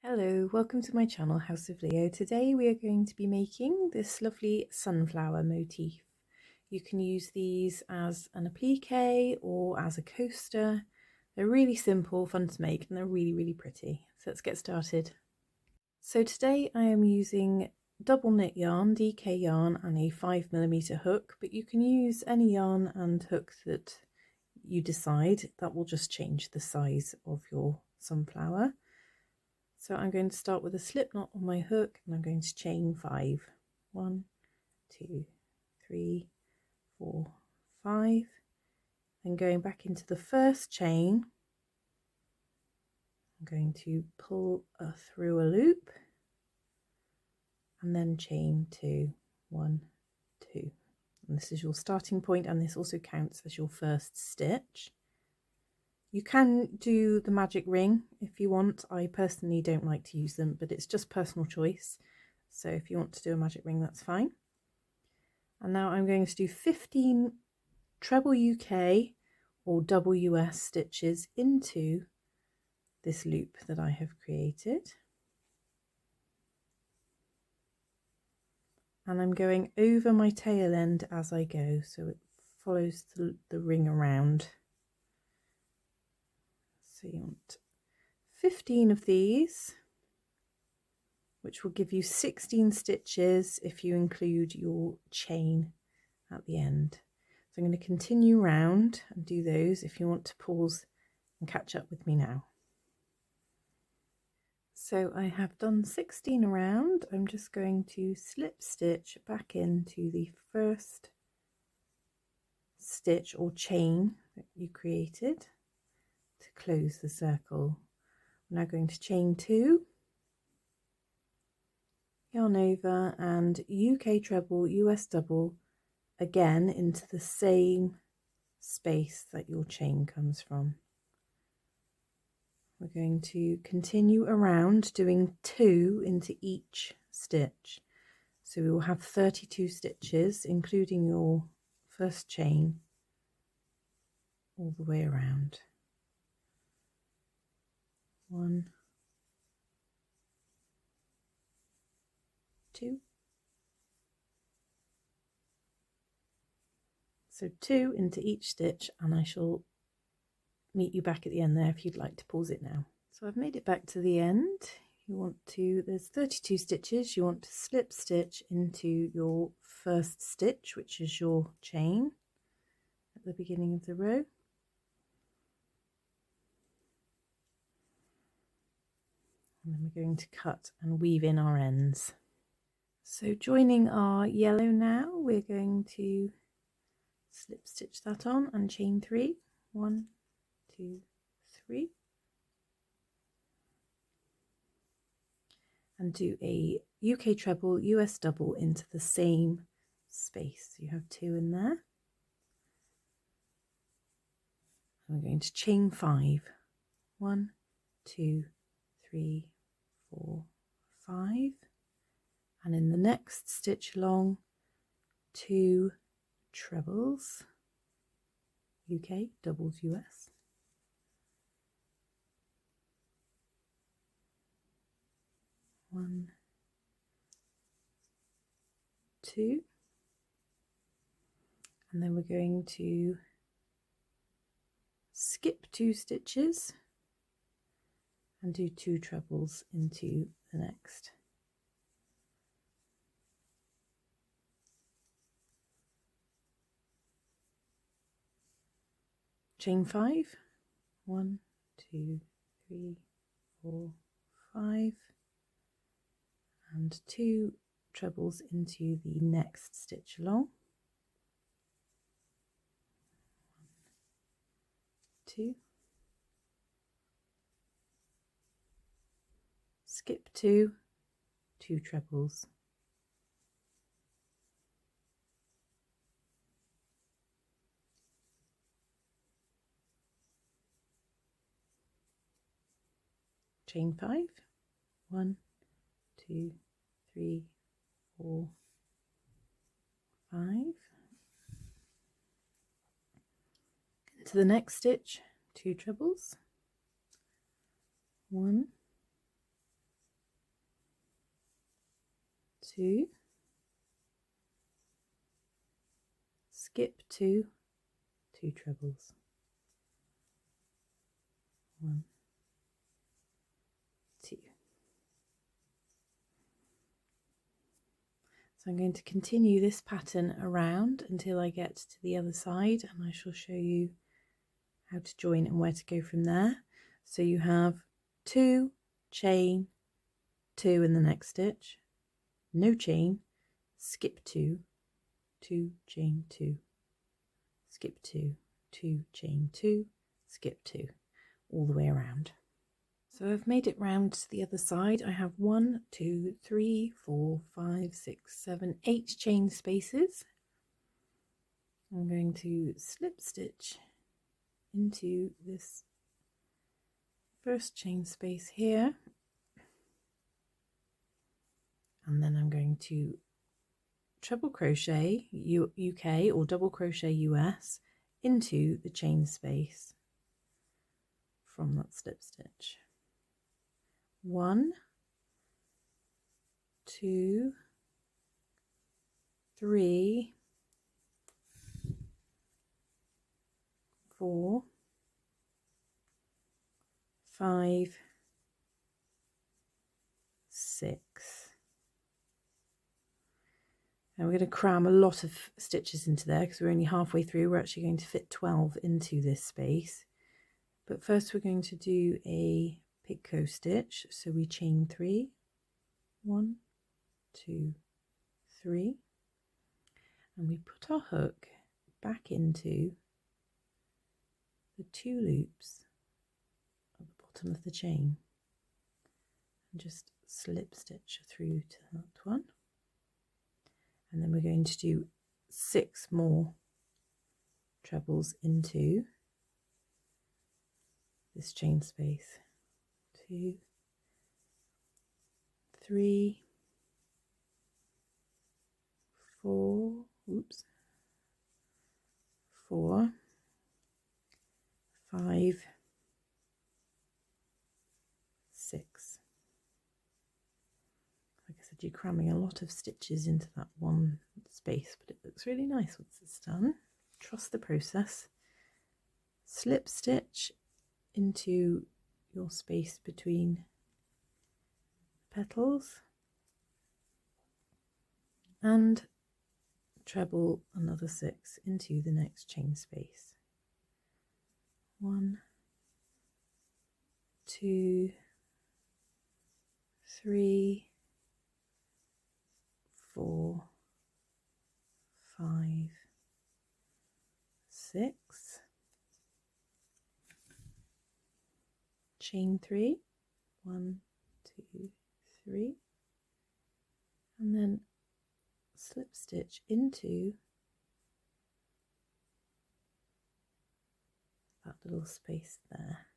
Hello, welcome to my channel House of Leo. Today we are going to be making this lovely sunflower motif. You can use these as an applique or as a coaster. They're really simple, fun to make, and they're really pretty. So let's get started. So today I am using double knit yarn, DK yarn, and a 5mm hook, but you can use any yarn and hook that you decide. That will just change the size of your sunflower. So I'm going to start with a slip knot on my hook and I'm going to chain 5. 1, 2, 3, 4, 5. Then going back into the first chain, I'm going to pull through a loop and then chain 2, 1, 2. And this is your starting point, and this also counts as your first stitch. You can do the magic ring if you want. I personally don't like to use them, but it's just personal choice. So if you want to do a magic ring, that's fine. And now I'm going to do 15 treble UK or double US stitches into this loop that I have created. And I'm going over my tail end as I go, so it follows the ring around. So you want 15 of these, which will give you 16 stitches if you include your chain at the end. So I'm going to continue round and do those if you want to pause and catch up with me now. So I have done 16 around. I'm just going to slip stitch back into the first stitch or chain that you created to close the circle. I'm now going to chain 2, yarn over, and UK treble, US double again into the same space that your chain comes from. We're going to continue around doing 2 into each stitch. So we will have 32 stitches, including your first chain, all the way around. 1, 2. So 2 into each stitch, and I shall meet you back at the end there if you'd like to pause it now. So I've made it back to the end. You want to, there's 32 stitches, you want to slip stitch into your first stitch, which is your chain at the beginning of the row. And then we're going to cut and weave in our ends. So joining our yellow now, we're going to slip stitch that on and chain 3. 1, 2, 3. And do a UK treble, US double into the same space. You have 2 in there. And we're going to chain 5. 1, 2, 3, 4, 5. And in the next stitch along, 2 trebles, UK, doubles US. One, 2, and then we're going to skip 2 stitches and do 2 trebles into the next. Chain 5, 1, 2, 3, 4, 5, and 2 trebles into the next stitch along. 2, skip 2, 2 trebles. Chain 5, 1, 2, 3, 4, 5. Into the next stitch, 2 trebles. 1, 2, skip 2, 2 trebles, 1, 2. So I'm going to continue this pattern around until I get to the other side, and I shall show you how to join and where to go from there. So you have 2, chain, 2 in the next stitch, no chain, skip 2, 2, chain 2, skip 2, 2, chain 2, skip 2, all the way around. So I've made it round to the other side. I have 1, 2, 3, 4, 5, 6, 7, 8 chain spaces. I'm going to slip stitch into this first chain space here, and then I'm going to treble crochet UK or double crochet US into the chain space from that slip stitch. 1, 2, 3, 4, 5, 6. Now we're going to cram a lot of stitches into there because we're only halfway through. We're actually going to fit 12 into this space. But first we're going to do a picot stitch. So we chain 3, 1, 2, 3, and we put our hook back into the 2 loops at the bottom of the chain and just slip stitch through to that one. And then we're going to do 6 more trebles into this chain space. 2, 3, 4, oops, 4, 5, 6. Like I said, you're cramming a lot of stitches into that one space, but it looks really nice once it's done. Trust the process. Slip stitch into your space between petals and treble another 6 into the next chain space. 1, 2, 3, 4, 5, 6, chain 3, 1, 2, 3, and then slip stitch into that little space there.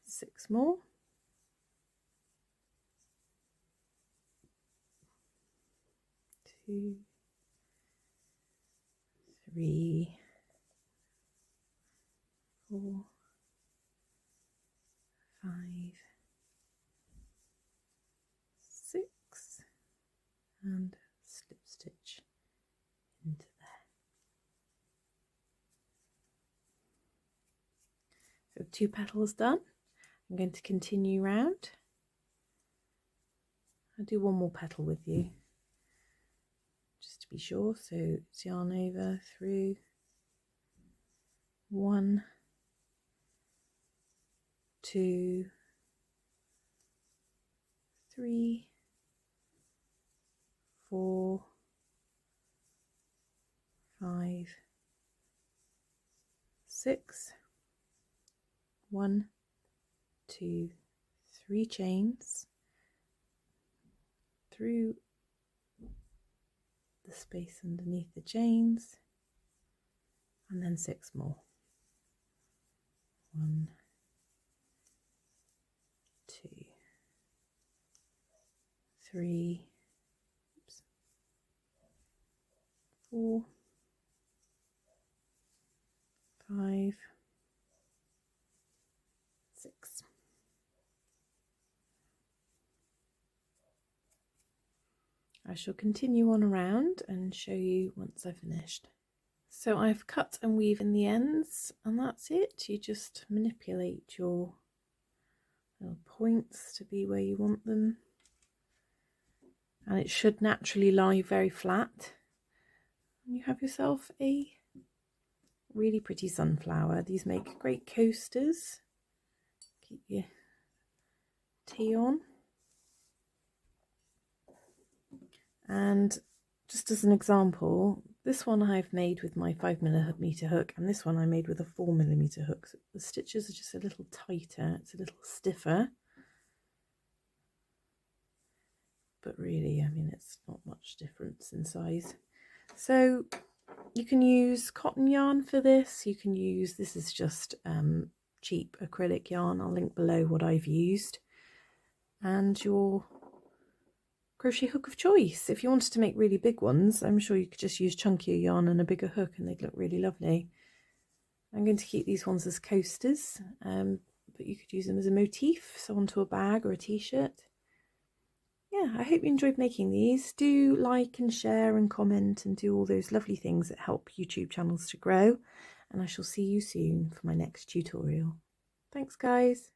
6 more. 2, 3, 4, 5, 6, and slip stitch into there. So 2 petals done. I'm going to continue round. I'll do 1 more petal with you just to be sure. So it's yarn over through 1, 2, 3, 4, 5, 6, 1, 2, 3 chains through the space underneath the chains, and then 6 more. 1, 2, 3, 4, 5, 6. I shall continue on around and show you once I've finished. So I've cut and weave in the ends, and that's it. You just manipulate your little points to be where you want them, and it should naturally lie very flat. And you have yourself a really pretty sunflower. These make great coasters. Keep your tea on. And just as an example, this one I've made with my 5mm hook, and this one I made with a 4mm hook. So the stitches are just a little tighter, it's a little stiffer. But really, I mean, it's not much difference in size. So you can use cotton yarn for this. You can use, this is just cheap acrylic yarn. I'll link below what I've used. And your crochet hook of choice. If you wanted to make really big ones, I'm sure you could just use chunkier yarn and a bigger hook and they'd look really lovely. I'm going to keep these ones as coasters, but you could use them as a motif, so onto a bag or a t-shirt. Yeah, I hope you enjoyed making these. Do like and share and comment and do all those lovely things that help YouTube channels to grow. And I shall see you soon for my next tutorial. Thanks, guys.